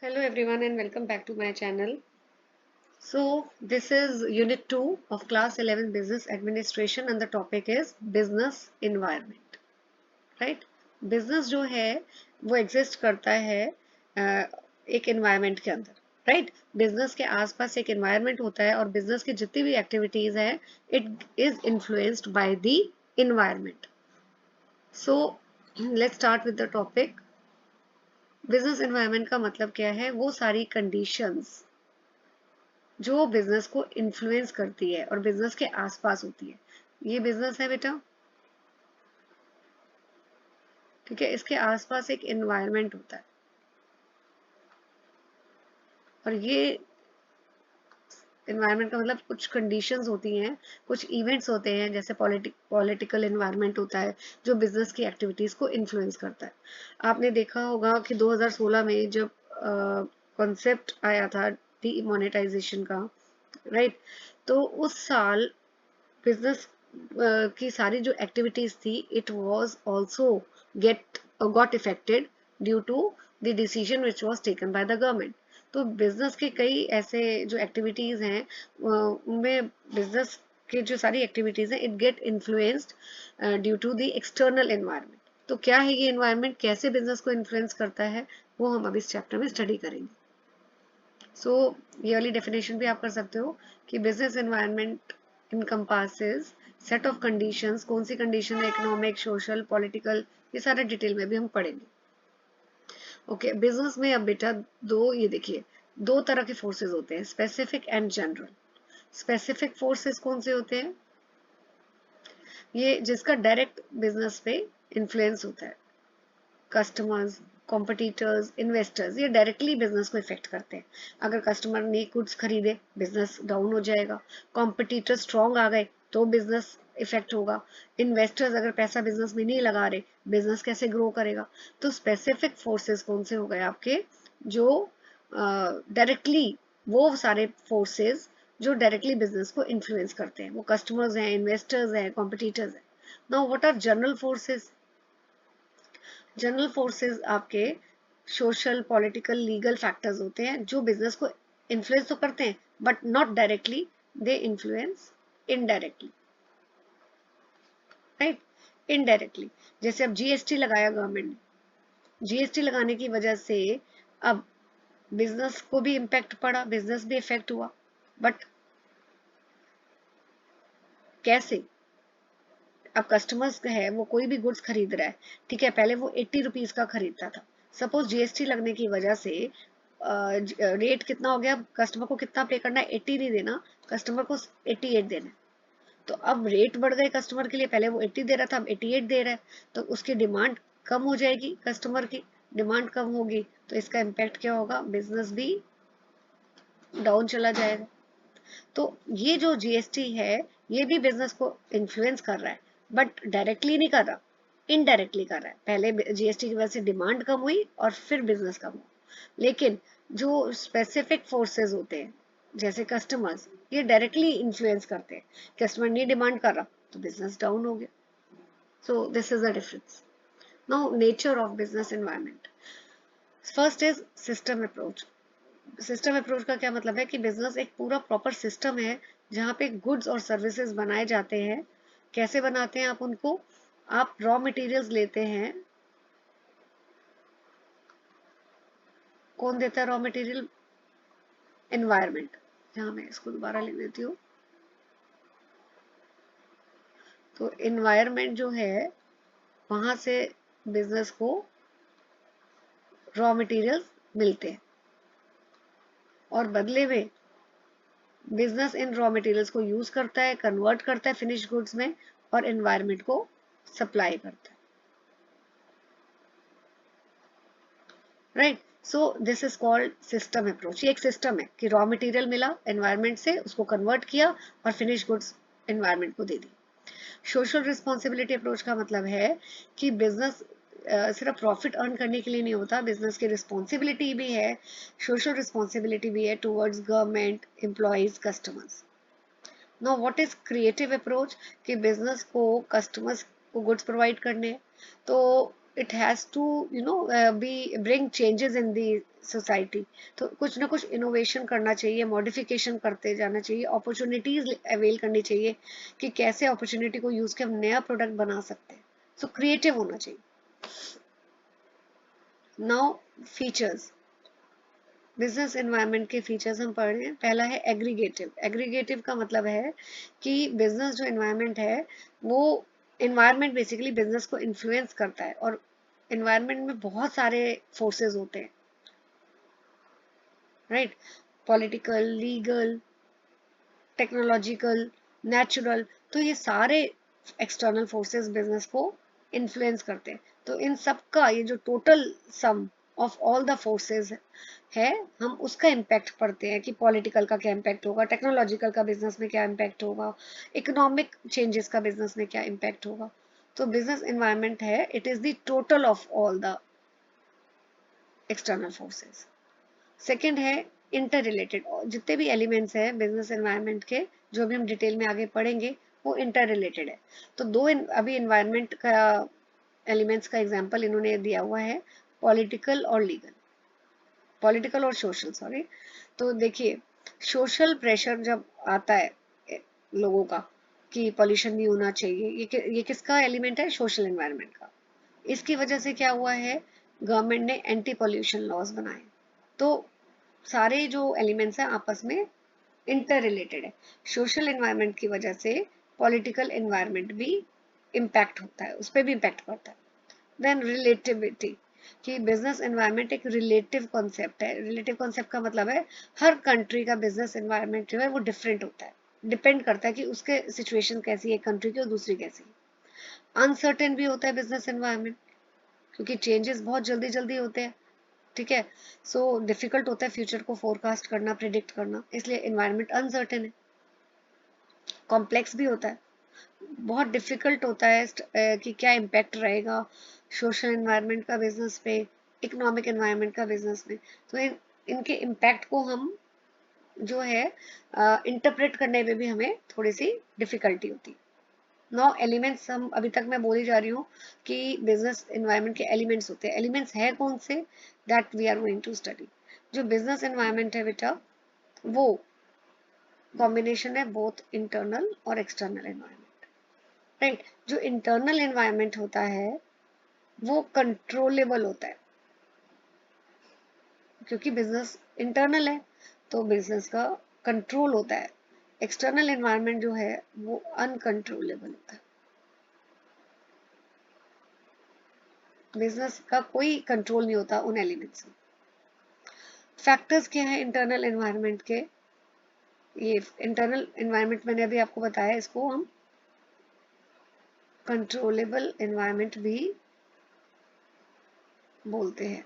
Hello everyone and welcome back to my channel. So this is unit 2 of class 11 business administration and the topic is business environment. Right? Business जो है वो exist करता है एक environment के अंदर. Right? Business के आसपास एक environment होता है और business की जितनी भी activities है it is influenced by the environment. So let's start with the topic. Business environment का मतलब क्या है? वो सारी कंडीशंस जो बिजनेस को इन्फ्लुएंस करती है और बिजनेस के आसपास होती है. ये बिजनेस है बेटा, ठीक है. इसके आसपास एक एनवायरनमेंट होता है और ये एनवायरनमेंट का मतलब कुछ कंडीशंस होती हैं, कुछ इवेंट्स होते हैं, जैसे पॉलिटिकल एनवायरनमेंट होता है जो बिजनेस की एक्टिविटीज को इन्फ्लुएंस करता है. आपने देखा होगा कि 2016 में जब कॉन्सेप्ट आया था डीमोनेटाइजेशन का, राइट, तो उस साल बिजनेस की सारी जो एक्टिविटीज थी it was also got affected due to the decision which was taken by the government. तो बिजनेस के कई ऐसे जो एक्टिविटीज हैं उनमें बिजनेस की जो सारी एक्टिविटीज हैं it get influenced due to the external environment. तो क्या है ये एनवायरनमेंट, कैसे बिजनेस को इन्फ्लुएंस करता है, वो हम अब इस चैप्टर में स्टडी करेंगे. सो ये वाली डेफिनेशन भी आप कर सकते हो कि business environment encompasses set of conditions. कौन सी कंडीशन है? इकोनॉमिक, सोशल, पॉलिटिकल, ये सारे डिटेल में भी हम पढ़ेंगे. ओके, बिजनेस में अब बेटा ये देखिए, दो तरह के फोर्सेस होते हैं, specific and general. Specific forces कौन से होते हैं? ये जिसका डायरेक्ट बिजनेस पे इन्फ्लुएंस होता है. कस्टमर्स, कॉम्पिटिटर्स, इन्वेस्टर्स, ये डायरेक्टली बिजनेस को इफेक्ट करते हैं. अगर कस्टमर ने गुड्स खरीदे, बिजनेस डाउन हो जाएगा. कॉम्पिटिटर स्ट्रॉन्ग आ गए तो बिजनेस इफेक्ट होगा. इन्वेस्टर्स अगर पैसा बिजनेस में नहीं लगा रहे, बिजनेस कैसे ग्रो करेगा? तो स्पेसिफिक फोर्सेस कौन से हो गए आपके? जो डायरेक्टली वो सारे फोर्सेस जो डायरेक्टली बिजनेस को इन्फ्लुएंस करते हैं, वो कस्टमर्स हैं, इन्वेस्टर्स हैं, कॉम्पिटिटर्स हैं. Now what are general forces? General forces आपके सोशल, पॉलिटिकल, लीगल फैक्टर्स होते हैं जो बिजनेस को इन्फ्लुएंस तो करते हैं but not directly, they influence indirectly. Right, indirectly. जैसे अब जीएसटी लगाया गवर्नमेंट ने, जीएसटी लगाने की वजह से अब बिजनेस को भी इम्पैक्ट पड़ा, बिजनेस भी इफेक्ट हुआ. बट कैसे? अब कस्टमर्स है वो कोई भी गुड्स खरीद रहा है, ठीक है, पहले वो 80 रुपीज का खरीदता था. सपोज जीएसटी लगने की वजह से रेट कितना हो गया? कस्टमर को कितना पे करना है? 80 नहीं देना, कस्टमर को 88 देना है. तो अब रेट बढ़ गए कस्टमर के लिए, पहले वो 80 दे रहा था, अब 88 दे रहा है. तो उसकी डिमांड कम हो जाएगी, कस्टमर की डिमांड कम होगी तो इसका इम्पैक्ट क्या होगा? बिजनेस भी डाउन चला जाएगा. तो ये जो जीएसटी है ये भी बिजनेस को इन्फ्लुएंस कर रहा है बट डायरेक्टली नहीं कर रहा, इनडायरेक्टली कर रहा है. पहले जीएसटी की वजह से डिमांड कम हुई और फिर बिजनेस कम हुआ. लेकिन जो स्पेसिफिक फोर्सेस होते हैं जैसे कस्टमर्स, ये डायरेक्टली इन्फ्लुएंस करते हैं. कस्टमर नहीं डिमांड कर रहा तो बिजनेस डाउन हो गया. So this is the difference. Now nature of business environment. First is system approach. System approach का क्या मतलब है कि बिजनेस एक पूरा प्रॉपर सिस्टम है जहाँ पे गुड्स और सर्विसेज बनाए जाते हैं. कैसे बनाते हैं आप उनको? आप रॉ मटेरियल्स लेते हैं. कौन देता है रॉ मटेरियल? एनवायरनमेंट. यहाँ मैं इसको दोबारा लिख देती हूँ. तो एनवायरनमेंट जो है वहां से बिजनेस को रॉ मटेरियल्स मिलते हैं और बदले में बिजनेस इन रॉ मटेरियल्स को यूज करता है, कन्वर्ट करता है फिनिश गुड्स में और एनवायरनमेंट को सप्लाई करता है. Right, so this is called system approach. ये एक सिस्टम है कि रॉ मटेरियल मिला एनवायरनमेंट से, उसको कन्वर्ट किया और फिनिश गुड्स एनवायरनमेंट को दे दी. सोशल रिस्पॉन्सिबिलिटी अप्रोच का मतलब है कि बिजनेस सिर्फ प्रॉफिट अर्न करने के लिए नहीं होता, बिजनेस की रिस्पॉन्सिबिलिटी भी है, सोशल रिस्पॉन्सिबिलिटी भी है towards government, employees, customers. Now what is creative approach? कि बिजनेस को कस्टमर्स को गुड्स प्रोवाइड करने. तो it has to be bring changes in the society. तो कुछ ना कुछ इनोवेशन करना चाहिए, मॉडिफिकेशन करते जाना चाहिए, अपॉर्चुनिटीज अवेल करनी चाहिए कि कैसे अपॉर्चुनिटी को यूज के हम नया प्रोडक्ट बना सकते हैं। सो क्रिएटिव होना चाहिए। नाउ फीचर्स, बिजनेस एनवायरनमेंट के फीचर्स हम पढ़ रहे हैं। पहला है एग्रीगेटिव। एग्रीगेटिव का मतलब है कि बिजनेस जो एनवायरनमेंट है वो एनवायरनमेंट बेसिकली बिजनेस को इन्फ्लुएंस करता है, और एनवायरनमेंट में बहुत सारे फोर्सेस होते हैं, right? Political, legal, technological, natural. तो ये सारे एक्सटर्नल फोर्सेस बिजनेस को इन्फ्लुएंस करते हैं। तो इन सब का ये जो total sum of all the forces है, हम उसका इम्पैक्ट पढ़ते हैं कि पॉलिटिकल का क्या इम्पैक्ट होगा, टेक्नोलॉजिकल का बिजनेस में क्या इम्पैक्ट होगा, इकोनॉमिक चेंजेस का बिजनेस में क्या इम्पैक्ट होगा। तो बिजनेस एनवायरनमेंट है, it is the total of all the external forces. Second है इंटर रिलेटेड। जितने भी एलिमेंट्स हैं बिजनेस एनवायरनमेंट के, जो भी हम डिटेल में आगे पढ़ेंगे, वो इंटर रिलेटेड है। तो अभी एनवायरनमेंट का एलिमेंट्स का एग्जांपल इन्होंने दिया हुआ है, पॉलिटिकल और लीगल, पॉलिटिकल और सोशल, सॉरी। तो देखिए, सोशल प्रेशर जब आता है लोगों का कि पॉल्यूशन नहीं होना चाहिए, ये किसका एलिमेंट है? सोशल एनवायरनमेंट का। इसकी वजह से क्या हुआ है, गवर्नमेंट ने एंटी पॉल्यूशन लॉज बनाए। तो सारे जो एलिमेंट्स हैं आपस में इंटर रिलेटेड है। सोशल एनवायरनमेंट की वजह से पॉलिटिकल एनवायरनमेंट भी इम्पैक्ट होता है, उस पर भी इम्पैक्ट पड़ता है। देन रिलेटिविटी, कि बिजनेस एनवायरनमेंट एक रिलेटिव कॉन्सेप्ट है। रिलेटिव कॉन्सेप्ट का मतलब है हर कंट्री का बिजनेस एनवायरनमेंट जो है वो डिफरेंट होता है, डिपेंड करता है कि उसके सिचुएशन कैसी है, कंट्री की और दूसरी कैसी है। अनसर्टेन भी होता है बिजनेस एनवायरनमेंट, क्योंकि चेंजेस बहुत जल्दी जल्दी होते हैं, ठीक है। सो डिफिकल्ट होता है फ्यूचर को फोरकास्ट करना, प्रिडिक्ट करना, इसलिए एनवायरनमेंट अनसर्टेन है। कॉम्प्लेक्स भी होता है, बहुत डिफिकल्ट होता है कि क्या इम्पैक्ट रहेगा सोशल एनवायरनमेंट का बिजनेस पे, इकोनॉमिक एनवायरनमेंट का बिजनेस में। तो इनके इम्पैक्ट को हम जो है इंटरप्रेट करने में भी हमें थोड़ी सी डिफिकल्टी होती है। नौ एलिमेंट्स, हम अभी तक मैं बोली जा रही हूँ कि बिजनेस एनवायरनमेंट के एलिमेंट्स होते हैं। एलिमेंट्स है कौन से, that we are going to study. जो बिजनेस एनवायरनमेंट है बेटा, वो कॉम्बिनेशन है बोथ इंटरनल और एक्सटर्नल एनवायरनमेंट, राइट? जो इंटरनल एनवायरनमेंट होता है वो कंट्रोलेबल होता है, क्योंकि बिजनेस इंटरनल है तो बिजनेस का कंट्रोल होता है। एक्सटर्नल एनवायरनमेंट जो है वो अनकंट्रोलेबल होता है, बिजनेस का कोई कंट्रोल नहीं होता उन एलिमेंट्स में। फैक्टर्स क्या है इंटरनल एनवायरनमेंट के? ये इंटरनल एनवायरनमेंट मैंने अभी आपको बताया, इसको हम कंट्रोलेबल एनवायरनमेंट भी बोलते हैं,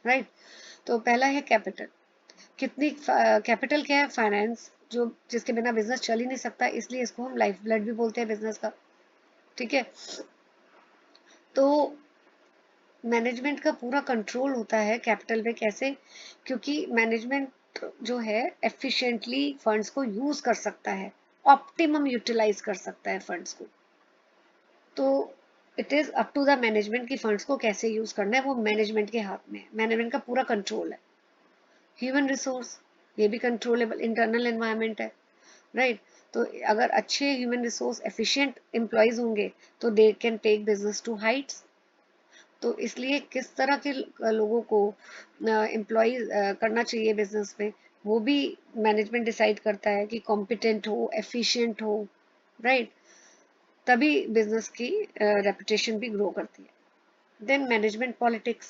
राइट? तो पहला है कैपिटल। कितनी कैपिटल क्या है? फाइनेंस, जो जिसके बिना बिजनेस चल ही नहीं सकता, इसलिए इसको हम लाइफ ब्लड भी बोलते हैं बिजनेस का, ठीक है। तो मैनेजमेंट का पूरा कंट्रोल होता है कैपिटल पे। कैसे? क्योंकि मैनेजमेंट जो है एफिशिएंटली फंड्स को यूज कर सकता है, ऑप्टिमम यूटिलाइज कर सकता है फंड्स को। तो it is up to the management की फंड्स को कैसे यूज करना है, वो मैनेजमेंट के हाथ में है, मैनेजमेंट का पूरा कंट्रोल है। ह्यूमन रिसोर्स, ये भी कंट्रोलेबल इंटरनल एनवायरनमेंट है, राइट? तो अगर अच्छे ह्यूमन रिसोर्स एफिशिएंट एम्प्लॉयज होंगे तो they can take business to heights. तो इसलिए किस तरह के लोगों को एम्प्लॉय करना चाहिए बिजनेस में, वो भी मैनेजमेंट डिसाइड करता है कि कॉम्पिटेंट हो, एफिशिएंट हो, राइट? तभी बिजनेस की रेपुटेशन भी ग्रो करती है। Then management politics,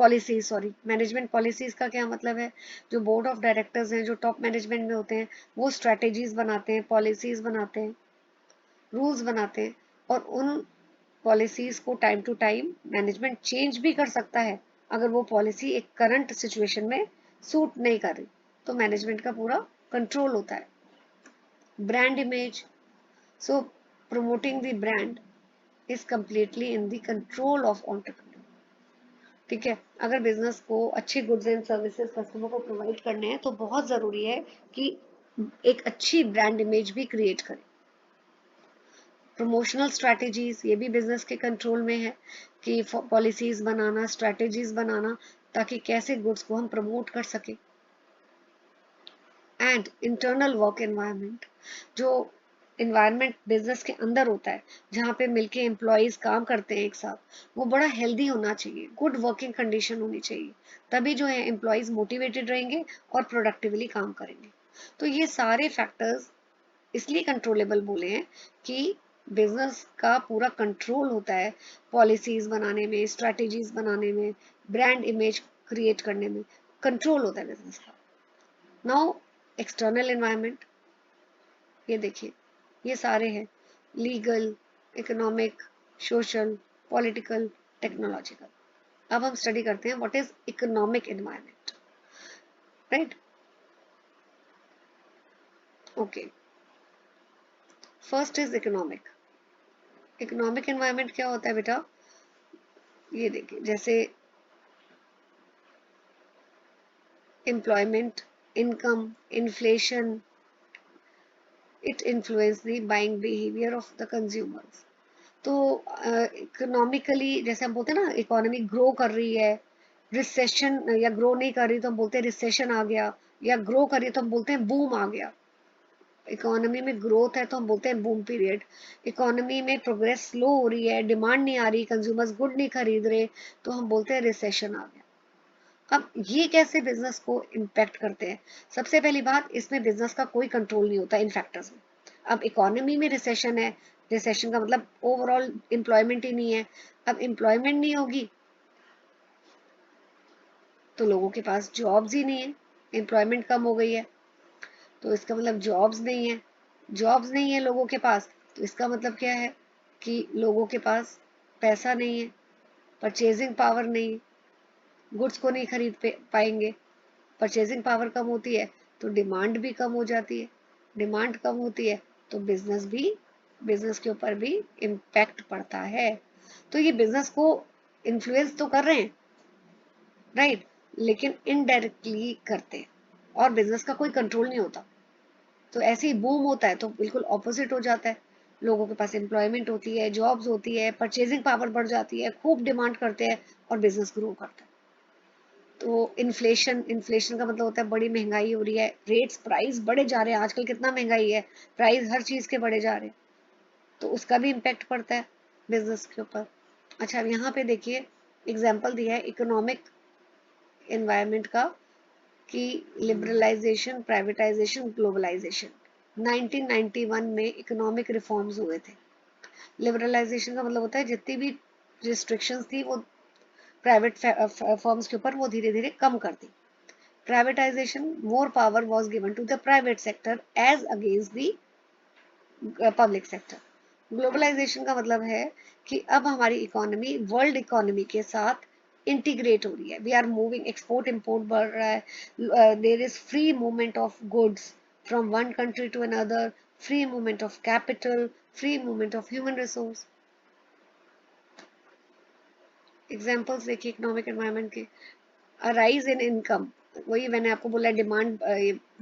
policy, sorry, management policies का क्या मतलब है? जो बोर्ड ऑफ डायरेक्टर्स हैं, जो टॉप मैनेजमेंट में होते हैं, वो स्ट्रेटेजीज बनाते हैं, पॉलिसीज बनाते हैं, रूल्स बनाते हैं, और उन पॉलिसीज को time to time management change भी कर सकता है अगर वो पॉलिसी एक करंट सिचुएशन में सूट नहीं कर रही, तो मैनेजमेंट का पूरा कंट्रोल होता है। Brand image, so promoting the brand is completely in the control of entrepreneur, ठीक है। अगर बिजनेस को अच्छे गुड्स एंड सर्विसेज कस्टमर को प्रोवाइड करने हैं तो बहुत जरूरी है कि एक अच्छी ब्रांड इमेज भी क्रिएट करें। प्रमोशनल स्ट्रैटेजीज, ये भी बिजनेस के कंट्रोल में है कि पॉलिसीज बनाना, स्ट्रैटेजीज बनाना, ताकि कैसे गुड्स को हम प्रमोट कर सके। एंड इंटरनल वर्क एनवायरनमेंट, जो इन्वायरमेंट बिजनेस के अंदर होता है जहाँ पे मिलके एम्प्लॉयज काम करते हैं एक साथ, वो बड़ा हेल्दी होना चाहिए, गुड वर्किंग कंडीशन होनी चाहिए, तभी जो है एम्प्लॉयज मोटिवेटेड रहेंगे और प्रोडक्टिवली काम करेंगे। तो ये सारे फैक्टर्स इसलिए कंट्रोलेबल बोले हैं कि बिजनेस का पूरा कंट्रोल होता है पॉलिसीज बनाने में, स्ट्रैटेजीज बनाने में, ब्रांड इमेज क्रिएट करने में, कंट्रोल होता है बिजनेस का। नाउ एक्सटर्नल एनवायरनमेंट, ये देखिए, ये सारे हैं, legal, economic, social, political, technological. अब हम स्टडी करते हैं what is economic environment, right. Okay, first is economic. Economic environment क्या होता है बेटा, ये देखिए, जैसे employment, income, inflation, it influence the buying behaviour of the consumers. तो इकोनॉमिकली जैसे हम बोलते हैं ना, इकोनॉमी ग्रो कर रही है, रिसेशन या ग्रो नहीं कर रही तो हम बोलते हैं रिसेशन आ गया, या ग्रो कर रही है तो हम बोलते हैं बूम आ गया। इकोनॉमी में ग्रोथ है तो हम बोलते हैं बूम पीरियड। इकोनॉमी में प्रोग्रेस स्लो हो रही है, डिमांड नहीं आ रही, कंज्यूमर्स गुड नहीं खरीद रहे, तो हम बोलते हैं रिसेशन आ गया। अब ये कैसे बिजनेस को इम्पैक्ट करते हैं? सबसे पहली बात, इसमें बिजनेस का कोई कंट्रोल नहीं होता इन फैक्टर्स में। अब इकोनॉमी में रिसेशन है, रिसेशन का मतलब ओवरऑल एम्प्लॉयमेंट ही नहीं है। अब एम्प्लॉयमेंट नहीं होगी तो लोगों के पास जॉब्स ही नहीं है, एम्प्लॉयमेंट कम हो गई है तो इसका मतलब जॉब्स नहीं है। जॉब्स नहीं है लोगों के पास तो इसका मतलब क्या है कि लोगों के पास पैसा नहीं है, परचेजिंग पावर नहीं है, गुड्स को नहीं खरीद पाएंगे। परचेजिंग पावर कम होती है तो डिमांड भी कम हो जाती है, डिमांड कम होती है तो बिजनेस के ऊपर भी इम्पैक्ट पड़ता है। तो ये बिजनेस को इन्फ्लुएंस तो कर रहे हैं, राइट, लेकिन इनडायरेक्टली करते हैं और बिजनेस का कोई कंट्रोल नहीं होता। तो ऐसे ही बूम होता है तो बिल्कुल ऑपोजिट हो जाता है, लोगों के पास एम्प्लॉयमेंट होती है, जॉब्स होती है, परचेजिंग पावर बढ़ जाती है, खूब डिमांड करते हैं और बिजनेस ग्रो करता है। तो इन्फ्लेशन, इन्फ्लेशन का मतलब होता है बड़ी महंगाई हो रही है, रेट्स प्राइस बढ़े जा रहे हैं, आजकल कितना महंगाई है, प्राइस हर चीज के बढ़े जा रहे हैं, तो उसका भी इम्पेक्ट पड़ता है बिजनेस के ऊपर। अच्छा, अब यहाँ पे देखिए एग्जाम्पल दिया है इकोनॉमिक एनवायरनमेंट का कि लिबरलाइजेशन, प्राइवेटाइजेशन, ग्लोबलाइजेशन। 1991 में इकोनॉमिक रिफॉर्म्स हुए थे। लिबरलाइजेशन का मतलब होता है जितनी भी रिस्ट्रिक्शंस थी वो प्राइवेट फर्म्स के ऊपर वो धीरे धीरे कम कर दी। Privatisation, more power was given to the private sector as against the public sector. Globalisation का मतलब है कि अब हमारी इकोनॉमी वर्ल्ड इकोनॉमी के साथ इंटीग्रेट हो रही है, we are moving, export import बढ़ रहा है, there is free movement of goods from one country to another, free movement of capital, free movement of human resource. Examples देखिए इकोनॉमिक एनवायरनमेंट के, राइज इन इनकम, वही मैंने आपको बोला, demand,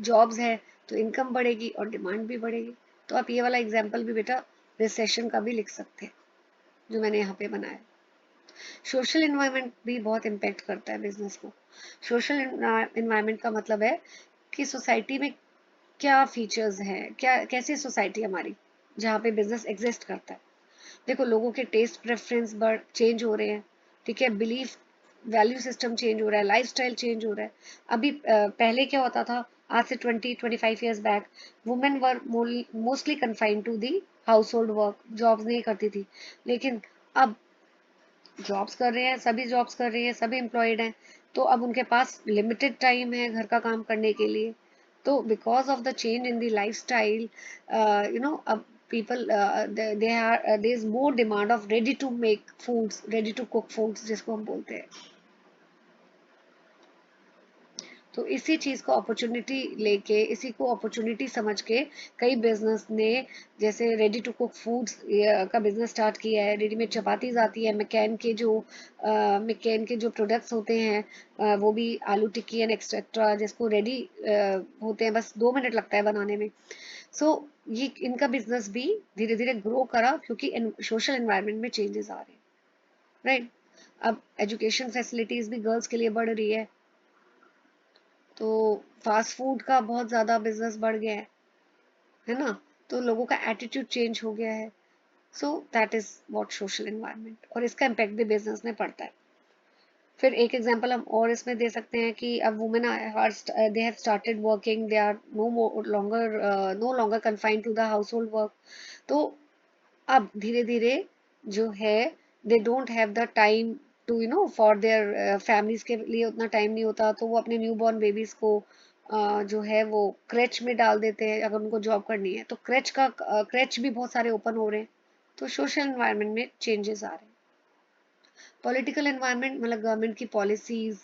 jobs है तो इनकम बढ़ेगी और डिमांड भी बढ़ेगी। तो आप ये वाला एग्जाम्पल भी बेटा रिसेशन का भी लिख सकते हैं जो मैंने यहाँ पे बनाया। सोशल इन्वायरमेंट भी बहुत इम्पेक्ट करता है बिजनेस को। सोशल इन्वायरमेंट का मतलब है कि सोसाइटी में क्या फीचर्स हैं, क्या कैसी सोसाइटी हमारी जहाँ पे बिजनेस एग्जिस्ट करता है। देखो, लोगों के टेस्ट प्रेफरेंस बढ़ चेंज हो रहे हैं, ठीक है, बिलीफ वैल्यू सिस्टम चेंज हो रहा है, लाइफस्टाइल चेंज हो रहा है। अभी पहले क्या होता था, आज से 20-25 years back, women were mostly confined to the household work, jobs नहीं करती थी। लेकिन अब जॉब्स कर रहे हैं, सभी जॉब्स कर रही हैं, सभी एम्प्लॉयड हैं, तो अब उनके पास लिमिटेड टाइम है घर का काम करने के लिए। तो because of the change in the lifestyle, अब people they are there is more demand of ready to make foods, ready to cook foods जिसको हम बोलते हैं। तो इसी चीज को अपॉर्चुनिटी लेके, इसी को अपॉर्चुनिटी समझ के कई बिजनेस ने जैसे रेडी टू कुक फूड्स का बिजनेस स्टार्ट किया है। रेडीमेड चपातीज आती है, मैकेन के जो प्रोडक्ट्स होते हैं, वो भी आलू टिक्की एंड एक्सेट्रा, जिसको रेडी होते हैं, बस 2 मिनट लगता है बनाने में। सो ये इनका बिजनेस भी धीरे धीरे ग्रो करा क्योंकि सोशल एनवायरनमेंट में चेंजेस आ रहे हैं, राइट। अब एजुकेशन फैसिलिटीज भी गर्ल्स के लिए बढ़ रही तो फास्ट फूड का बहुत ज्यादा बिजनेस बढ़ गया है ना। तो लोगों का एटीट्यूड चेंज हो गया है। So that is what social environment, और इसका इम्पैक्ट भी बिजनेस में पड़ता है। फिर एक एग्जांपल हम और इसमें दे सकते हैं कि अब women they have started working, they are no longer confined to the household work. तो अब धीरे धीरे जो है they don't have the time to for their families के लिए उतना टाइम नहीं होता, तो वो अपने न्यू बॉर्न बेबीज को जो है वो क्रेच में डाल देते हैं अगर उनको जॉब करनी है, तो क्रेच भी बहुत सारे ओपन हो रहे हैं। तो सोशल एनवायरनमेंट में चेंजेस आ रहे हैं। पॉलिटिकल एनवायरनमेंट मतलब गवर्नमेंट की पॉलिसीज,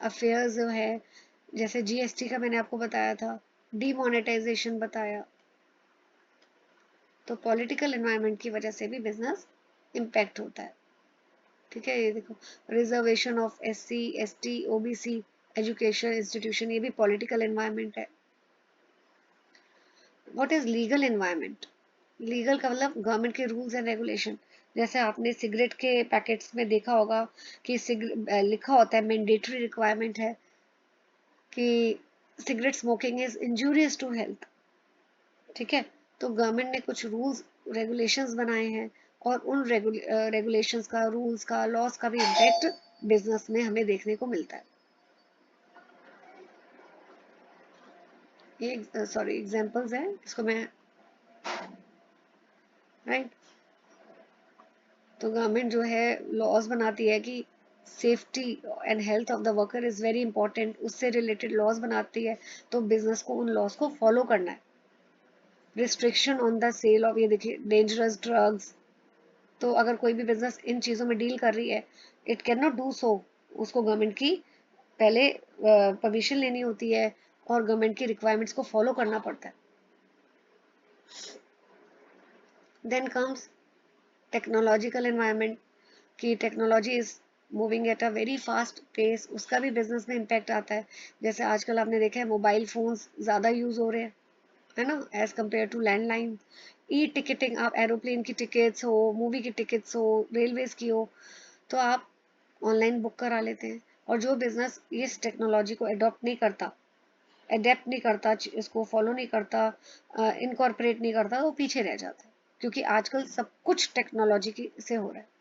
अफेयर्स जो है, जैसे जीएसटी का मैंने आपको बताया था, डीमोनेटाइजेशन बताया। तो पॉलिटिकल एनवायरनमेंट की वजह से भी बिजनेस इम्पैक्ट होता है। ठीक है, ये देखो, reservation of SC ST OBC education institution, ये भी पॉलिटिकल एनवायरनमेंट है। What is legal environment? Legal का मतलब गवर्नमेंट के रूल्स एंड रेगुलेशन। जैसे आपने सिगरेट के पैकेट्स में देखा होगा कि लिखा होता है, मैंडेटरी रिक्वायरमेंट है कि cigarette smoking is injurious to health. ठीक है, तो गवर्नमेंट ने कुछ रूल्स रेगुलेशंस बनाए हैं, और उन रेगुलेशंस का, रूल्स का, लॉस का भी इम्पैक्ट बिजनेस में हमें देखने को मिलता है। ये सॉरी एग्जांपल्स हैं, इसको मैं, राइट। तो गवर्नमेंट जो है लॉज बनाती है कि safety and health of the worker is very important, उससे रिलेटेड लॉज बनाती है। तो बिजनेस को उन लॉज को फॉलो करना है। Restriction on the sale of, ये देखिए, डेंजरस ड्रग्स। तो अगर कोई भी बिजनेस इन चीजों में डील कर रही है, it can not do so. उसको गवर्नमेंट की पहले परमिशन लेनी होती है, और गवर्नमेंट की रिक्वायरमेंट्स को फॉलो करना पड़ता है। देन कम्स टेक्नोलॉजिकल एनवायरनमेंट, कि technology is moving at a very fast pace, उसका भी बिजनेस में इम्पैक्ट आता है। जैसे आजकल आपने देखा है मोबाइल फोन्स ज़्यादा यूज हो रहे हैं, है ना, as compare to landline. E ticketing, आप एरोप्लेन की टिकट्स हो, मूवी की टिकट्स हो, रेलवेज की हो, तो आप ऑनलाइन बुक करा लेते हैं। और जो बिजनेस इस टेक्नोलॉजी को अडेप्ट नहीं करता, इसको फॉलो नहीं करता, इनकॉर्पोरेट नहीं करता, तो पीछे रह जाता है, क्योंकि आजकल सब कुछ टेक्नोलॉजी की से हो रहा है।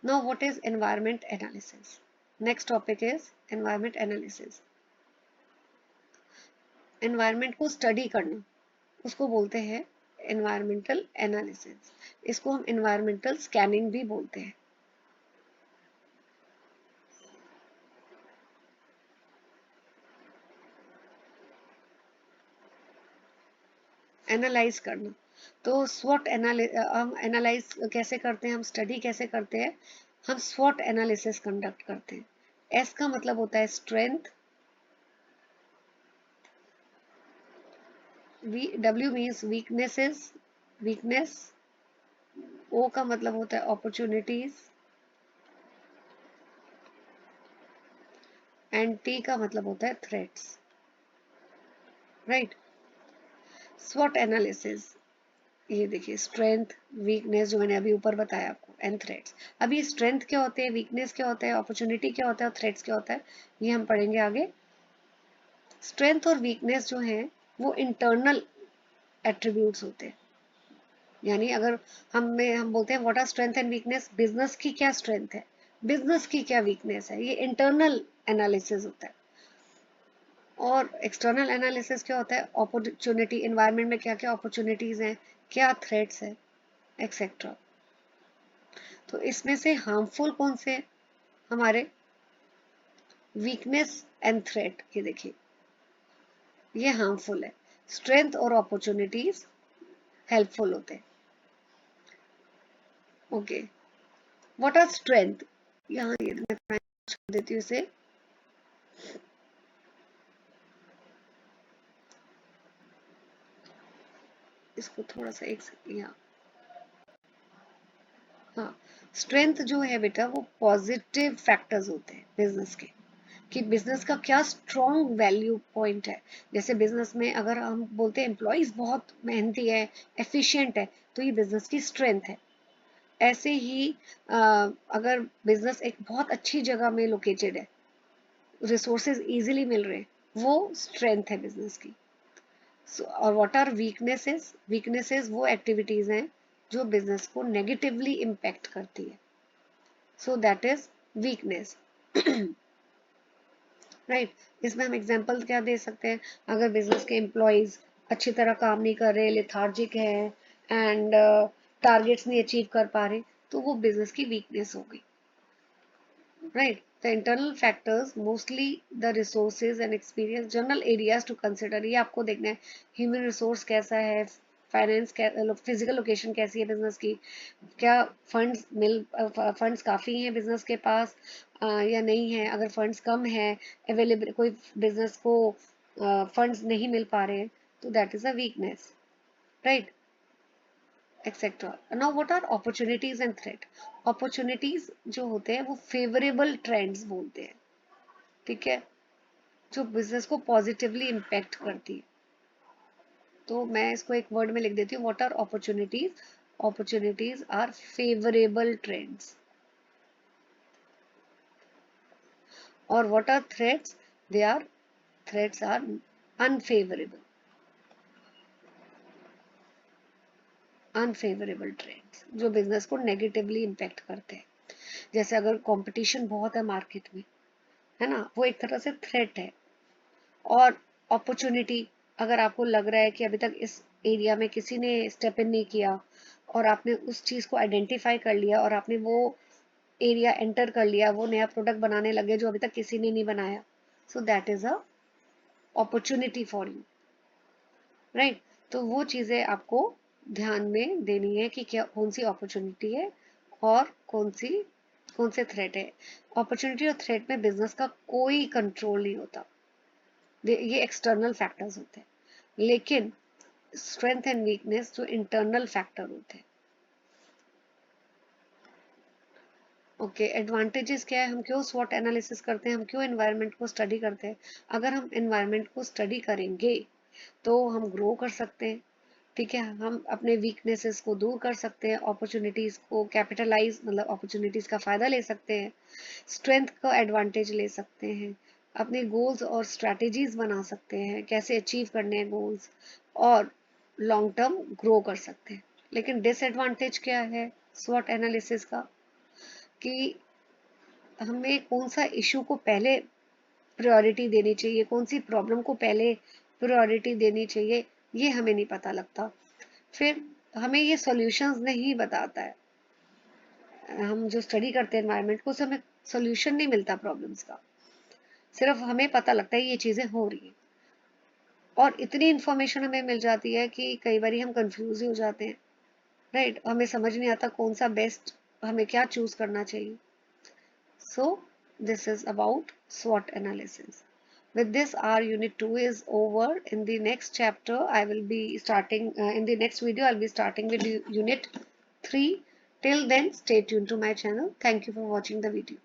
Now, what is environment analysis? Next topic is environment analysis. Environment को study करना, उसको बोलते हैं environmental analysis. इसको हम environmental scanning भी बोलते हैं। एनालाइज करना, तो स्वॉट हम एनालाइज कैसे करते हैं, हम स्टडी कैसे करते हैं, हम स्वॉट एनालिसिस कंडक्ट करते हैं। एस का मतलब होता है strength, W means weaknesses, weakness. O का मतलब होता है अपॉर्चुनिटीज, एंड टी का मतलब होता है थ्रेट्स, राइट। स्वॉट एनालिसिस, ये देखिए, स्ट्रेंथ, वीकनेस, जो मैंने अभी ऊपर बताया आपको, एंड थ्रेट्स। अभी स्ट्रेंथ क्या होते हैं, वीकनेस क्या होता है, अपॉर्चुनिटी क्या होता है, और थ्रेट्स क्या होता है, ये हम पढ़ेंगे आगे। स्ट्रेंथ और वीकनेस जो है वो इंटरनल एट्रीब्यूट्स होते हैं। यानी अगर हम बोलते हैं what are strength and weakness, business की क्या स्ट्रेंथ है, बिजनेस की क्या वीकनेस है, ये इंटरनल एनालिसिस होता है। और एक्सटर्नल एनालिसिस क्या होता है, अपॉर्चुनिटी, एनवायरनमेंट में क्या क्या अपॉर्चुनिटीज हैं, क्या थ्रेट्स हैं, एक्सेट्रा। तो इसमें से हार्मफुल कौन से, हमारे वीकनेस एंड थ्रेट, ये देखिए, ये हार्मफुल है। स्ट्रेंथ और अपॉर्चुनिटीज हेल्पफुल होते हैं। ओके, व्हाट आर स्ट्रेंथ, यहाँ ये मैं छोड़ देती हूँ इसे। इसको थोड़ा सा एक यहाँ, हाँ। स्ट्रेंथ जो है बेटा वो पॉजिटिव फैक्टर्स होते हैं बिजनेस के, कि बिजनेस का क्या स्ट्रॉन्ग वैल्यू पॉइंट है। जैसे बिजनेस में अगर हम बोलते हैं एम्प्लॉयज बहुत मेहनती है, एफिशिएंट है, तो ये बिजनेस की स्ट्रेंथ है। ऐसे ही अगर बिजनेस एक बहुत अच्छी जगह में लोकेटेड है, रिसोर्सेज इजीली मिल रहे हैं, वो स्ट्रेंथ है बिजनेस की। और व्हाट आर वीकनेसेस? वीकनेसेस वो एक्टिविटीज हैं जो बिजनेस को नेगेटिवली इम्पैक्ट करती है, so that is weakness. Right. इसमें हम एग्जांपल क्या दे सकते हैं? अगर बिजनेस के एम्प्लॉयज अच्छी तरह काम नहीं कर रहे, लेथार्जिक है एंड टारगेट्स नहीं अचीव कर पा रहे, तो वो बिजनेस की वीकनेस हो गई। Right. The internal factors, mostly the resources and experience, general areas to consider. ये आपको देखना है, ह्यूमन रिसोर्स कैसा है, फाइनेंस, फिजिकल लोकेशन कैसी है बिजनेस की, क्या फंड्स काफ़ी हैं बिजनेस के पास या नहीं है। अगर फंड्स कम है, अवेलेबल, कोई बिजनेस को फंड्स नहीं मिल पा रहे हैं, तो that is a weakness. Right, etcetera. Now what are opportunities and threat? Opportunities जो होते हैं वो फेवरेबल ट्रेंड्स बोलते हैं, ठीक है, जो बिजनेस को पॉजिटिवली इम्पैक्ट करती है। तो मैं इसको एक वर्ड में लिख देती हूँ, what are opportunities? Opportunities are favourable trends. और what are threats? They are threats are unfavourable, unfavourable trends जो बिजनेस को नेगेटिवली इम्पैक्ट करते हैं। जैसे अगर कंपटीशन बहुत है मार्केट में, है ना, वो एक तरह से थ्रेट है। और अपॉर्चुनिटी, अगर आपको लग रहा है कि अभी तक इस एरिया में किसी ने स्टेप इन नहीं किया और आपने उस चीज़ को आइडेंटिफाई कर लिया और आपने वो एरिया एंटर कर लिया, वो नया प्रोडक्ट बनाने लगे जो अभी तक किसी ने नहीं बनाया, so that is a opportunity for you. Right. तो वो चीज़ें आपको ध्यान में देनी है कि क्या, कौन सी अपॉर्चुनिटी है और कौन से थ्रेट है। अपॉर्चुनिटी और थ्रेट में बिजनेस का कोई कंट्रोल नहीं होता, ये एक्सटर्नल फैक्टर्स होते हैं। लेकिन स्ट्रेंथ एंड वीकनेस जो इंटरनल फैक्टर होते हैं। ओके, एडवांटेजेस क्या है? हम क्यों स्वॉट एनालिसिस करते हैं, हम क्यों एनवायरनमेंट को स्टडी करते हैं? अगर हम एनवायरनमेंट को स्टडी करेंगे तो हम ग्रो कर सकते हैं, ठीक है, हम अपने वीकनेसेस को दूर कर सकते हैं, अपॉर्चुनिटीज को कैपिटलाइज, मतलब अपॉर्चुनिटीज का फायदा ले सकते हैं, स्ट्रेंथ का एडवांटेज ले सकते हैं, अपने गोल्स और स्ट्रैटेजीज बना सकते हैं, कैसे अचीव करने हैं गोल्स, और लॉन्ग टर्म ग्रो कर सकते हैं। लेकिन डिसएडवांटेज क्या है स्वॉट एनालिसिस का? कि हमें कौन सा इशू को पहले प्रायोरिटी देनी चाहिए, कौन सी प्रॉब्लम को पहले प्रायोरिटी देनी चाहिए, ये हमें नहीं पता लगता। फिर हमें ये सॉल्यूशंस नहीं बताता है। हम जो स्टडी करते हैं एनवायरनमेंट को, उससे हमें सॉल्यूशन नहीं मिलता प्रॉब्लम्स का, सिर्फ हमें पता लगता है ये चीज़ें हो रही हैं। और इतनी इन्फॉर्मेशन हमें मिल जाती है कि कई बार हम कंफ्यूज ही हो जाते हैं। राइट, हमें समझ नहीं आता कौन सा बेस्ट, हमें क्या चूज करना चाहिए। So this is about SWOT analysis. With this, our unit 2 is over. In the next chapter, I will be starting, in the next video, I'll be starting with unit 3. Till then, stay tuned to my channel. Thank you for watching the video.